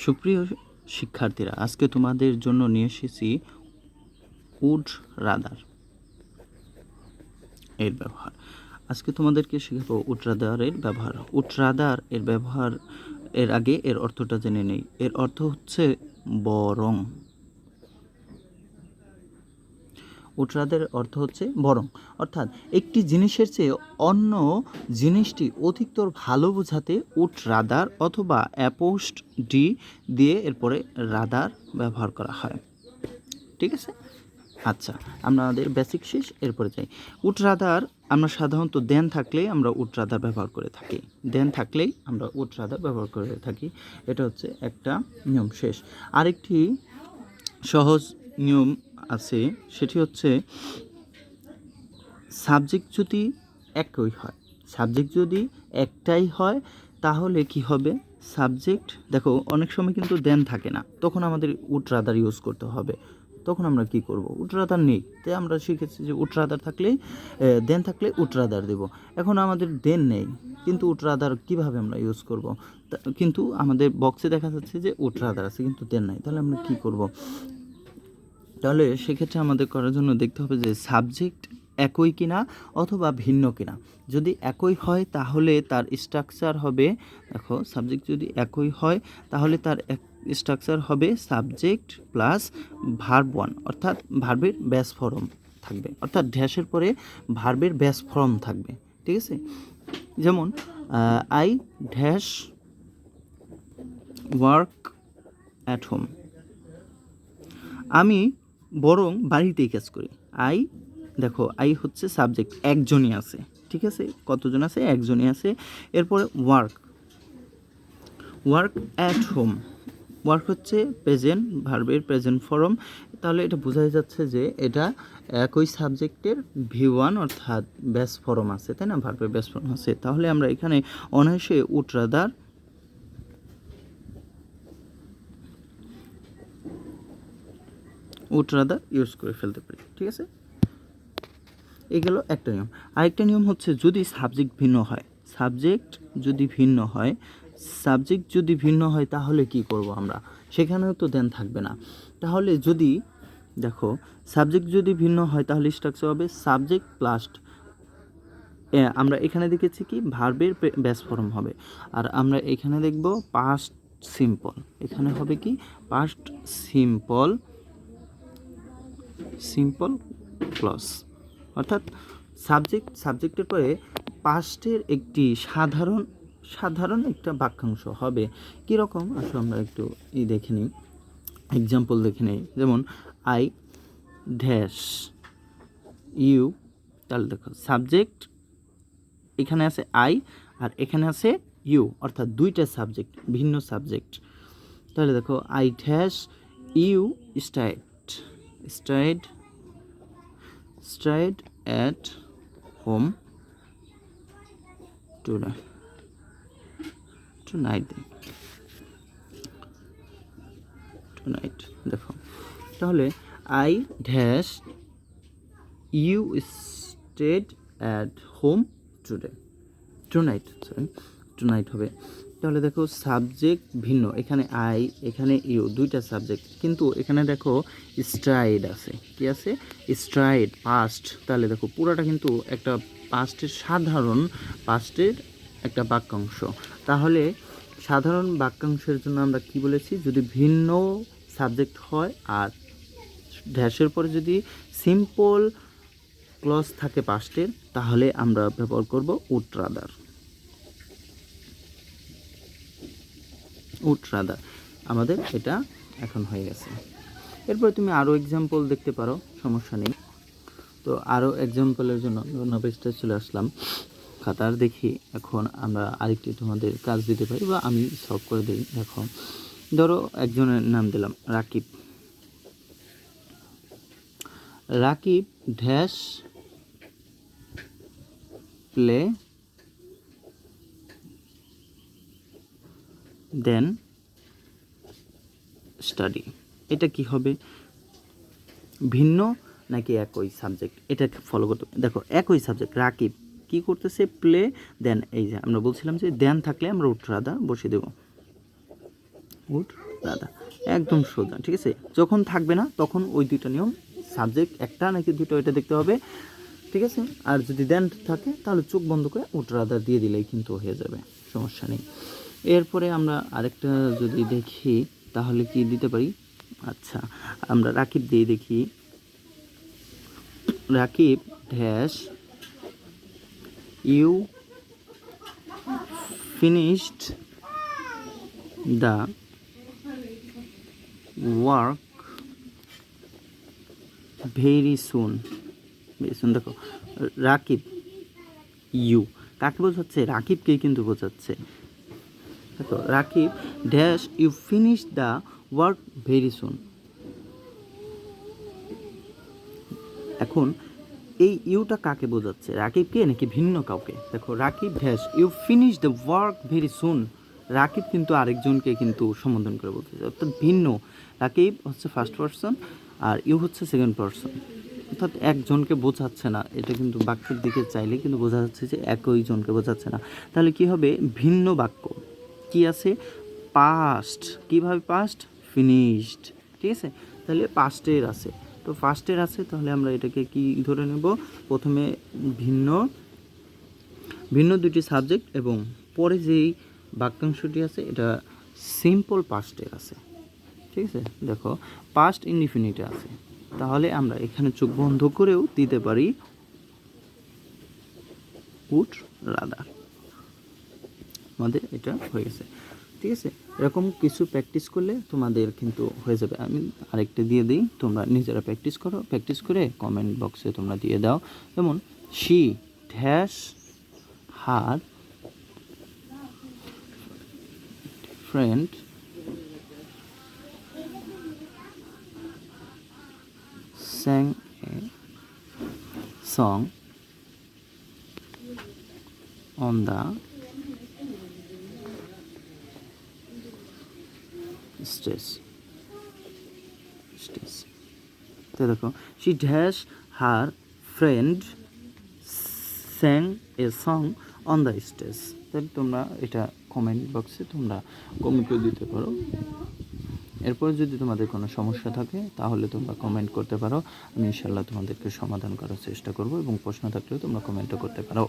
সুপ্রিয় শিক্ষার্থীরা, আজকে তোমাদের জন্য নিয়ে এসেছি উড রাদার এর ব্যবহার। আজকে তোমাদেরকে শেখাবো উড রাদারের ব্যবহার। উড রাদার এর ব্যবহার এর আগে এর অর্থটা জেনে নেই। এর অর্থ হচ্ছে বরং। উড রাদারের অর্থ হচ্ছে বরং, অর্থাৎ একটি জিনিসের চেয়ে অন্য জিনিসটি অধিকতর ভালো বোঝাতে উড রাদার অথবা অ্যাপোস্ট ডি দিয়ে এরপরে রাদার ব্যবহার করা হয়। ঠিক আছে, আচ্ছা, আমাদের বেসিক শেষ, এরপরে যাই। উড রাদার আমরা সাধারণত দেন থাকলেই আমরা উড রাদার ব্যবহার করে থাকি। দেন থাকলেই আমরা উড রাদার ব্যবহার করে থাকি, এটা হচ্ছে একটা নিয়ম। শেষ আরেকটি সহজ নিয়ম আছে, সেটি হচ্ছে সাবজেক্ট যদি একই হয়, সাবজেক্ট যদি একটাই হয় তাহলে কি হবে, সাবজেক্ট দেখো অনেক সময় কিন্তু দেন থাকে না, তখন আমাদের উড রাদার ইউজ করতে হবে। তখন আমরা কি করব, উড রাদার নেই, তাই আমরা শিখেছি যে উড রাদার থাকলেই দেন থাকলে উড রাদার দেব। এখন আমাদের দেন নেই, কিন্তু উড রাদার কীভাবে আমরা ইউজ করব, কিন্তু আমাদের বক্সে দেখা যাচ্ছে যে উড রাদার আছে কিন্তু দেন নাই, তাহলে আমরা কি করব? তাহলে সেক্ষেত্রে আমাদের করার জন্য দেখতে হবে যে সাবজেক্ট একই কিনা অথবা ভিন্ন কিনা। যদি একই হয় তাহলে তার স্ট্রাকচার হবে, দেখো সাবজেক্ট যদি একই হয় তাহলে তার স্ট্রাকচার হবে সাবজেক্ট প্লাস ভার্ব ওয়ান, অর্থাৎ ভার্বের বেস ফর্ম থাকবে, অর্থাৎ ড্যাশের পরে ভার্বের বেস ফর্ম থাকবে। ঠিক আছে, যেমন I dash work at home, আমি বরং বাড়িতেই কাজ করি। আই, দেখো আই হচ্ছে সাবজেক্ট, একজনই আছে। ঠিক আছে, কতজন আছে? একজনই আছে। এরপরে work, work at home, work হচ্ছে প্রেজেন্ট ভার্বের প্রেজেন্ট ফর্ম, তাহলে এটা বোঝাই যাচ্ছে যে এটা একই সাবজেক্টের ভি ওয়ান অর্থাৎ বেস ফর্ম আছে, তাই না, ভার্বের বেস ফর্ম আছে। তাহলে আমরা এখানে অনায়াসে উড রাদার ইউজ করে ফেলতে পারি। ঠিক আছে, এই গেল একটা নিয়ম। আরেকটা নিয়ম হচ্ছে যদি সাবজেক্ট ভিন্ন হয়, সাবজেক্ট যদি ভিন্ন হয়, সাবজেক্ট যদি ভিন্ন হয় তাহলে কি করব আমরা, সেখানেও তো দেন থাকবে না। তাহলে যদি দেখো সাবজেক্ট যদি ভিন্ন হয় তাহলে স্ট্রাকচার হবে সাবজেক্ট প্লাস, আমরা এখানে দেখেছি কি ভার্বের বেস ফর্ম হবে, আর আমরা এখানে দেখব পাস্ট সিম্পল, এখানে হবে কি পাস্ট সিম্পল ক্লজ, অর্থাৎ সাবজেক্টের পরে পাস্টের একটি সাধারণ একটা বাক্যাংশ হবে। কীরকম আসলে আমরা একটু দেখে নিই, এক্সাম্পল দেখে নিই। যেমন আই ড্যাশ ইউ, তাহলে দেখো সাবজেক্ট এখানে আছে আই আর এখানে আছে ইউ, অর্থাৎ দুইটা সাবজেক্ট, ভিন্ন সাবজেক্ট। তাহলে দেখো I dash you stayed at home tonight, দেখো তাহলে I dash you stayed at home tonight হবে। তাহলে দেখো সাবজেক্ট ভিন্ন, এখানে আই এখানে ইউ, দুইটা সাবজেক্ট, কিন্তু এখানে দেখো স্ট্রাইড আছে, কি আছে? স্ট্রাইড পাস্ট, তাহলে দেখো পুরোটা কিন্তু একটা পাস্টের একটা বাক্যাংশ। তাহলে সাধারণ বাক্যাংশের জন্য আমরা কি বলেছি, যদি ভিন্ন সাবজেক্ট হয় আর ড্যাশের পরে যদি সিম্পল ক্লজ থাকে পাস্টের, তাহলে আমরা ব্যবহার করব উড রাদার। আমাদের এটা এখন হয়ে গেছে। এরপরে তুমি আরও এক্সাম্পল দেখতে পারো, সমস্যা নেই। তো আরও এক্সাম্পলের জন্য পেজটা চলে আসলাম খাতার। দেখি এখন আমরা আরেকটি তোমাদের কাজ দিতে পারি বা আমি সলভ করে দিই। দেখো ধরো একজনের নাম দিলাম রাকিব ড্যাশ প্লে দেন স্টাডি, এটা কি হবে, ভিন্ন নাকি একই সাবজেক্ট, এটা ফলো করতে। দেখো একই সাবজেক্ট, রাকিব কি করতেছে, প্লে দেন, এই যে আমরা বলছিলাম যে দেন থাকলে আমরা উড রাদার বসিয়ে দেব। উড রাধা, একদম সোজা। ঠিক আছে, যখন থাকবে না তখন ওই দুইটা নিয়ম, সাবজেক্ট একটা নাকি দুটো এটা দেখতে হবে। ঠিক আছে, আর যদি দেন থাকে তাহলে চোখ বন্ধ করে উড রাধা দিয়ে দিলেই কিন্তু হয়ে যাবে, সমস্যা নেই। এরপরে আমরা আরেকটা যদি দেখি তাহলে কি দিতে পারি, আচ্ছা আমরা রাকিব দিয়ে দেখি। Rakib dash you finished the work very soon. Very soon, দেখো রাকিব ইউ কাকে বোঝাচ্ছে, রাকিবকেই কিন্তু বোঝাচ্ছে। দেখো Rakib dash you finish the work very soon. এখন এই ইউটা কাকে বোঝাচ্ছে, রাকিবকে নাকি ভিন্ন কাউকে? দেখো Rakib dash you finish the work very soon, Rakib কিন্তু আরেকজনকে কিন্তু সম্বোধন করে বলতেছে, অর্থাৎ ভিন্ন। রাকিব হচ্ছে ফার্স্ট পারসন আর ইউ হচ্ছে সেকেন্ড পারসন, অর্থাৎ একজনকে বোঝাচ্ছে না। এটা কিন্তু বাক্যের দিকে চাইলে কিন্তু বোঝা যাচ্ছে যে একই জনকে বোঝাচ্ছে না। তাহলে কি হবে, ভিন্ন বাক্য কি আছে, পাস্ট। কিভাবে পাস্ট, ফিনিশড। ঠিক আছে, তাহলে পাস্টের আছে, তো ফার্স্টের আছে, তাহলে আমরা এটাকে কি ধরে নেব, প্রথমে ভিন্ন ভিন্ন দুটি সাবজেক্ট এবং পরে যেই বাক্যাংশটি আছে এটা সিম্পল পাস্টের আছে। ঠিক আছে, দেখো পাস্ট ইনডিফিনিটে আছে, তাহলে আমরা এখানে চোখ বন্ধ করেও দিতে পারি উড রাদা। আমাদের এটা হয়ে গেছে। ঠিক আছে, এরকম কিছু প্র্যাকটিস করলে তোমাদের কিন্তু হয়ে যাবে। আমি আরেকটা দিয়ে দিই, তোমরা নিজেরা প্র্যাকটিস করো, প্র্যাকটিস করে কমেন্ট বক্সে তোমরা দিয়ে দাও। যেমন she dash her friend sang a song on the stage. তো দেখো she dash her friend sang a song on the stage। তাহলে তোমরা এটা কমেন্ট বক্সে তোমরা কমেন্ট করে দিতে পারো। এরপরে যদি তোমাদের কোনো সমস্যা থাকে তাহলে তোমরা কমেন্ট করতে পারো, আমি ইনশাআল্লাহ তোমাদেরকে সমাধান করার চেষ্টা করব, এবং প্রশ্ন থাকলেও তোমরা কমেন্টও করতে পারো।